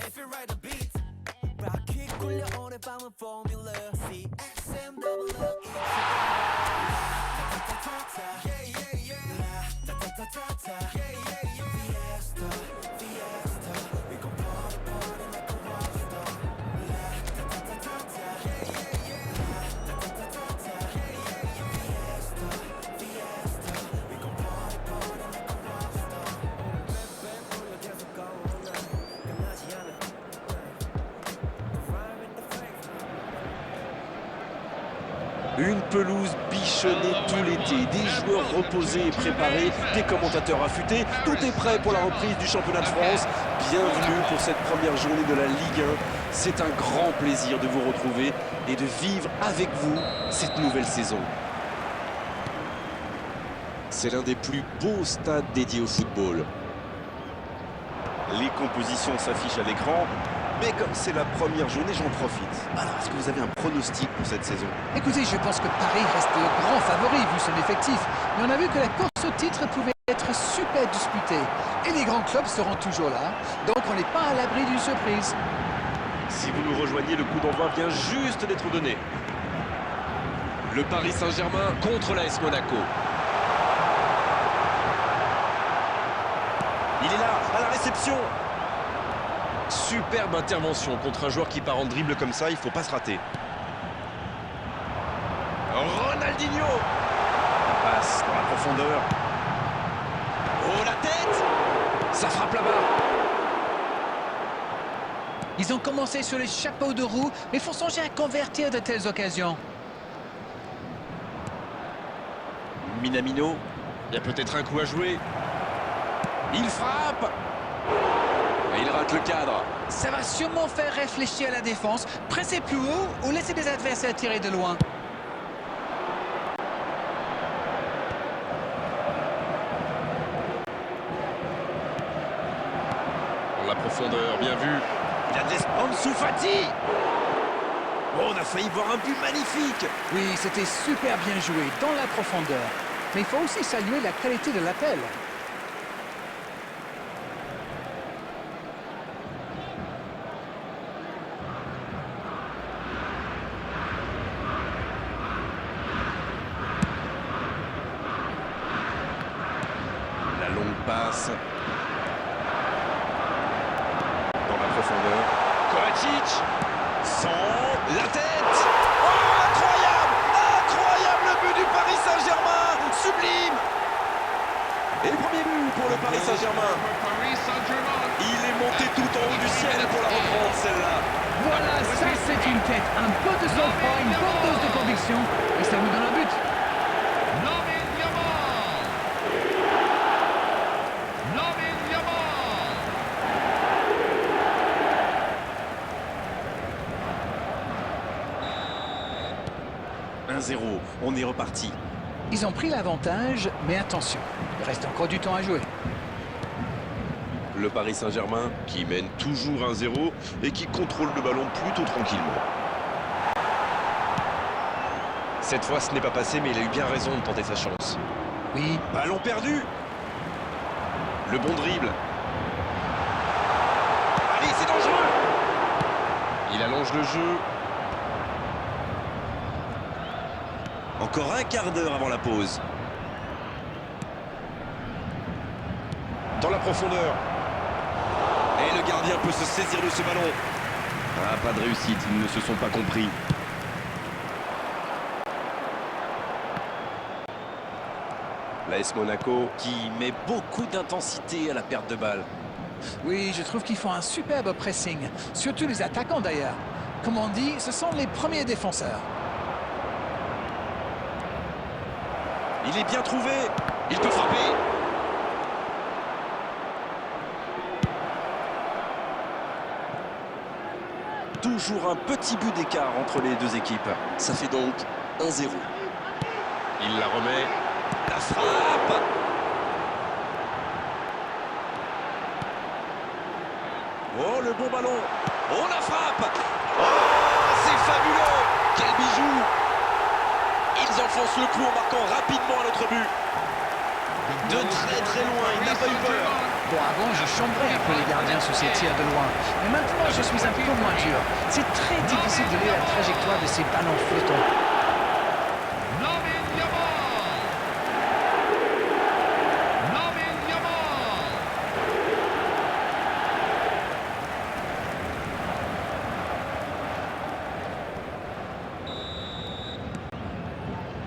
if you write a beat 바퀴 굴려 오늘 밤은 formula CXM double up yeah yeah yeah ta ta ta ta ta yeah yeah yeah Fiesta Fiesta we gon' party party like a rockstar ta ta ta ta ta yeah yeah yeah ta ta ta ta ta yeah yeah yeah Fiesta Fiesta we gon' party party like a rockstar bang bang 올려 계속 go all night 끝나지 않아 Une pelouse bichonnée tout l'été, des joueurs reposés et préparés, des commentateurs affûtés, tout est prêt pour la reprise du championnat de France. Bienvenue pour cette première journée de la Ligue 1. C'est un grand plaisir de vous retrouver et de vivre avec vous cette nouvelle saison. C'est l'un des plus beaux stades dédiés au football. Les compositions s'affichent à l'écran. Mais comme c'est la première journée, j'en profite. Alors, est-ce que vous avez un pronostic pour cette saison? Écoutez, je pense que Paris reste le grand favori vu son effectif. Mais on a vu que la course au titre pouvait être super disputée. Et les grands clubs seront toujours là. Donc on n'est pas à l'abri d'une surprise. Si vous nous rejoignez, le coup d'envoi vient juste d'être donné. Le Paris Saint-Germain contre l'AS Monaco. Il est là, à la réception. Superbe intervention contre un joueur qui part en dribble comme ça, il ne faut pas se rater. Ronaldinho. La passe dans la profondeur. Oh, la tête. Ça frappe là-bas. Ils ont commencé sur les chapeaux de roue, mais il faut songer à convertir de telles occasions. Minamino. Il y a peut-être un coup à jouer. Il frappe. Et il rate le cadre. Ça va sûrement faire réfléchir la défense. Presser plus haut ou laisser des adversaires tirer de loin. Dans la profondeur, bien vu. Il a de l'espace. Ansu Fati. Oh, on a failli voir un but magnifique. Oui, c'était super bien joué dans la profondeur. Mais il faut aussi saluer la qualité de l'appel. Passe dans la profondeur. Kovacic sans la tête. Oh, incroyable, incroyable le but du Paris Saint-Germain, sublime. Et le premier but pour le Paris Saint-Germain. Il est monté tout en haut du ciel pour la reprendre celle-là. Voilà, ça c'est une tête, un peu de sang-froid, une bonne dose de conviction et ça vous donne un but. 1-0, on est reparti. Ils ont pris l'avantage, mais attention, il reste encore du temps à jouer. Le Paris Saint-Germain qui mène toujours 1-0 et qui contrôle le ballon plutôt tranquillement. Cette fois, ce n'est pas passé, mais il a eu bien raison de tenter sa chance. Oui. Ballon perdu. Le bon dribble. Allez, c'est dangereux. Il allonge le jeu. Encore un quart d'heure avant la pause. Dans la profondeur. Et le gardien peut se saisir de ce ballon. Ah, pas de réussite, ils ne se sont pas compris. L'AS Monaco qui met beaucoup d'intensité à la perte de balle. Oui, je trouve qu'ils font un superbe pressing, surtout les attaquants d'ailleurs. Comme on dit, ce sont les premiers défenseurs. Il est bien trouvé. Il peut frapper. Toujours un petit but d'écart entre les deux équipes. Ça fait donc 1-0. Il la remet. La frappe. Oh, le bon ballon. Oh, la frappe. Oh, c'est fabuleux. Quel bijou. Ils enfoncent le clou en marquant rapidement à notre but. De très loin, il n'a pas eu peur. Bon, avant, je chambrais un peu les gardiens sur ces tirs de loin. Mais maintenant, je suis un peu moins dur. C'est très difficile de lire la trajectoire de ces ballons flottants.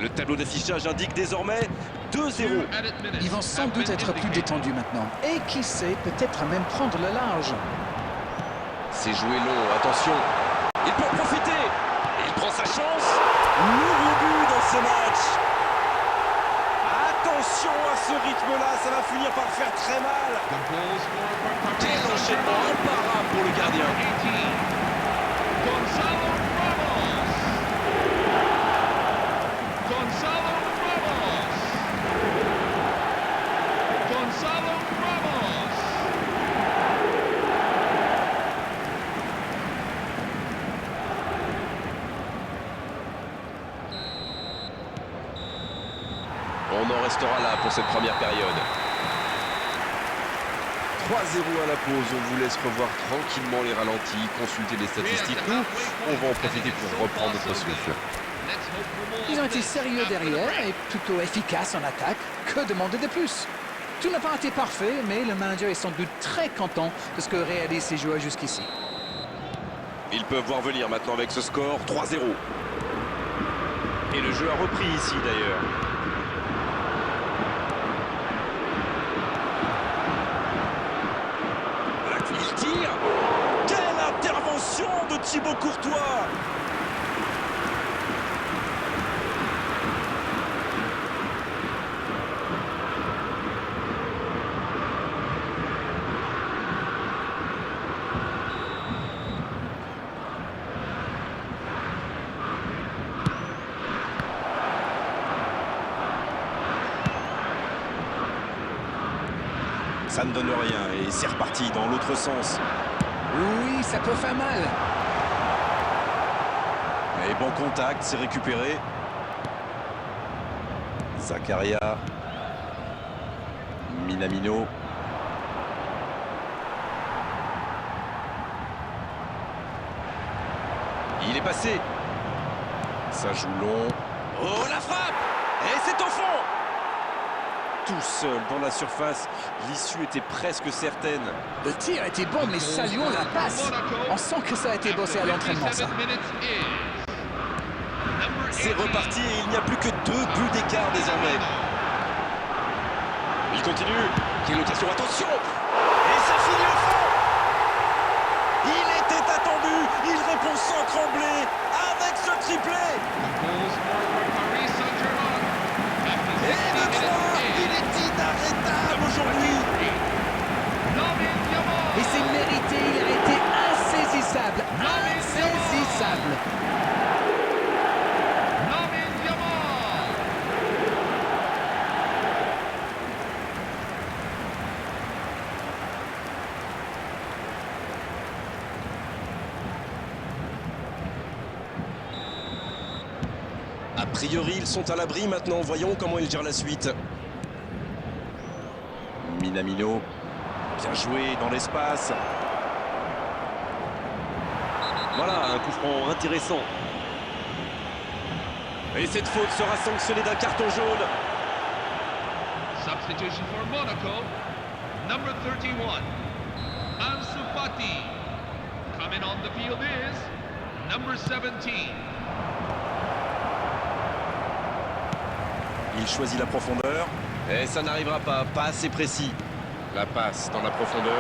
Le tableau d'affichage indique désormais 2-0. Ils vont sans doute être plus détendus maintenant. Et qui sait, peut-être même prendre le large. C'est joué long, attention. Il peut en profiter. Il prend sa chance. Nouveau but dans ce match. Attention à ce rythme-là, ça va finir par faire très mal. Quel enchaînement imparable pour le gardien. On en restera là pour cette première période. 3-0 à la pause, on vous laisse revoir tranquillement les ralentis, consulter les statistiques. Nous, on va en profiter pour reprendre notre souffle. Ils ont été sérieux derrière et plutôt efficaces en attaque. Que demander de plus? Tout n'a pas été parfait, mais le manager est sans doute très content de ce que réalisent ses joueurs jusqu'ici. Ils peuvent voir venir maintenant avec ce score 3-0. Et le jeu a repris ici d'ailleurs. Il tire. Quelle intervention de Thibaut Courtois! Ça ne donne rien et c'est reparti dans l'autre sens. Oui, ça peut faire mal. Et bon contact, c'est récupéré. Zakaria. Minamino. Il est passé. Ça joue long. Oh, la frappe! Et c'est au fond! Tout seul dans la surface, l'issue était presque certaine. Le tir était bon, mais saluons la passe. On sent que ça a été bossé à l'entraînement, ça. C'est reparti et il n'y a plus que 2 buts d'écart désormais. Il continue. Quelle occasion, attention! Et ça finit au fond! Il était attendu, il répond sans trembler avec ce triplé. Et le 3, il est inarrêtable aujourd'hui. Et c'est mérité, il a été insaisissable. Insaisissable. A priori, ils sont à l'abri maintenant. Voyons comment ils gèrent la suite. Minamino. Bien joué dans l'espace. Voilà, un coup franc intéressant. Et cette faute sera sanctionnée d'un carton jaune. Substitution for Monaco, number 31, Ansu Fati. Coming on the field is number 17. Il choisit la profondeur. Et ça n'arrivera pas, pas assez précis. La passe dans la profondeur.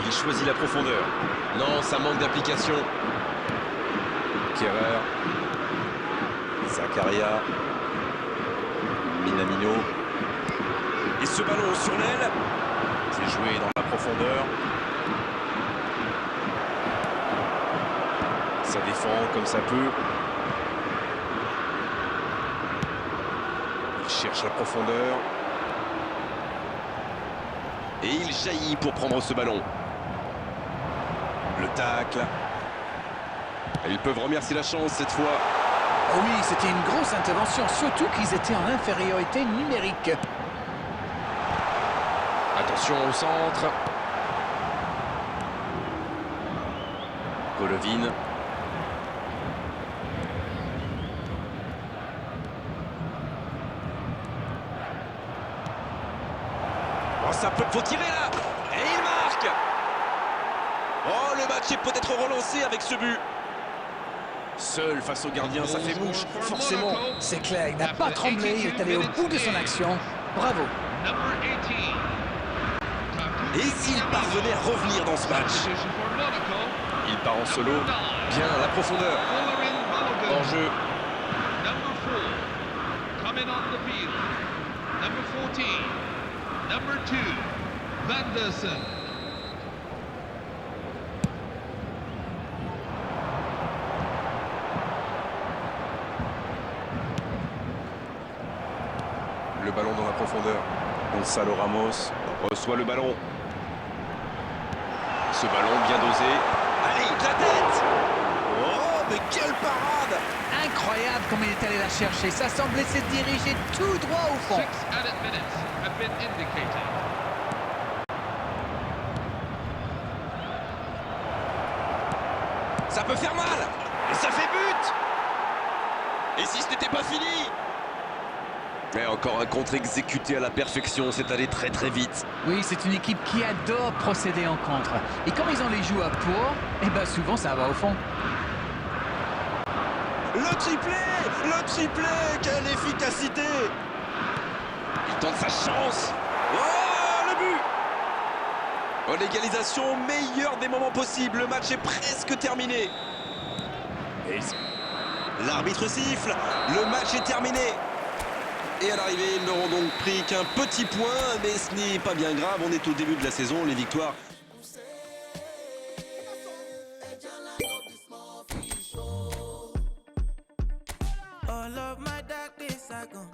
Il choisit la profondeur. Non, ça manque d'application. Kerrer. Zakaria. Minamino. Et ce ballon sur l'aile. C'est joué dans la profondeur. Ça défend comme ça peut. Il cherche la profondeur. Et il jaillit pour prendre ce ballon. Le tacle. Et ils peuvent remercier la chance cette fois. Oh oui, c'était une grosse intervention, surtout qu'ils étaient en infériorité numérique. Attention au centre. Golovin. Oh, ça peut... Faut tirer là. Et il marque. Oh, le match est peut-être relancé avec ce but. Seul face au gardien, ça fait mouche, forcément. C'est clair, il n'a pas tremblé, il est allé au bout de son action. Bravo. Number 18. Et s'il parvenait à revenir dans ce match? Position for Monaco. Il part en solo. Bien, la profondeur. Olarin Balogun. En jeu. Number 4. Coming on the field. Number 14. Number 2. Vanderson. Le ballon dans la profondeur. Gonzalo Ramos reçoit le ballon. Ce ballon bien dosé. Allez, la tête! Oh, mais quelle parade! Incroyable comme il est allé la chercher. Ça semblait se diriger tout droit au fond. 6 added minutes have been indicated. Ça peut faire mal! Et ça fait but! Et si ce n'était pas fini? Et encore un contre exécuté à la perfection, c'est allé très très vite. Oui, c'est une équipe qui adore procéder en contre. Et quand ils ont les joueurs pour, eh ben souvent ça va au fond. Le triplé! Le triplé! Quelle efficacité! Il tente sa chance! Oh, le but! Oh, l'égalisation, meilleur des moments possibles. Le match est presque terminé. L'arbitre siffle. Le match est terminé. Et à l'arrivée, ils n'auront donc pris qu'un petit point, mais ce n'est pas bien grave. On est au début de la saison. Les victoires All of my dark days are gone.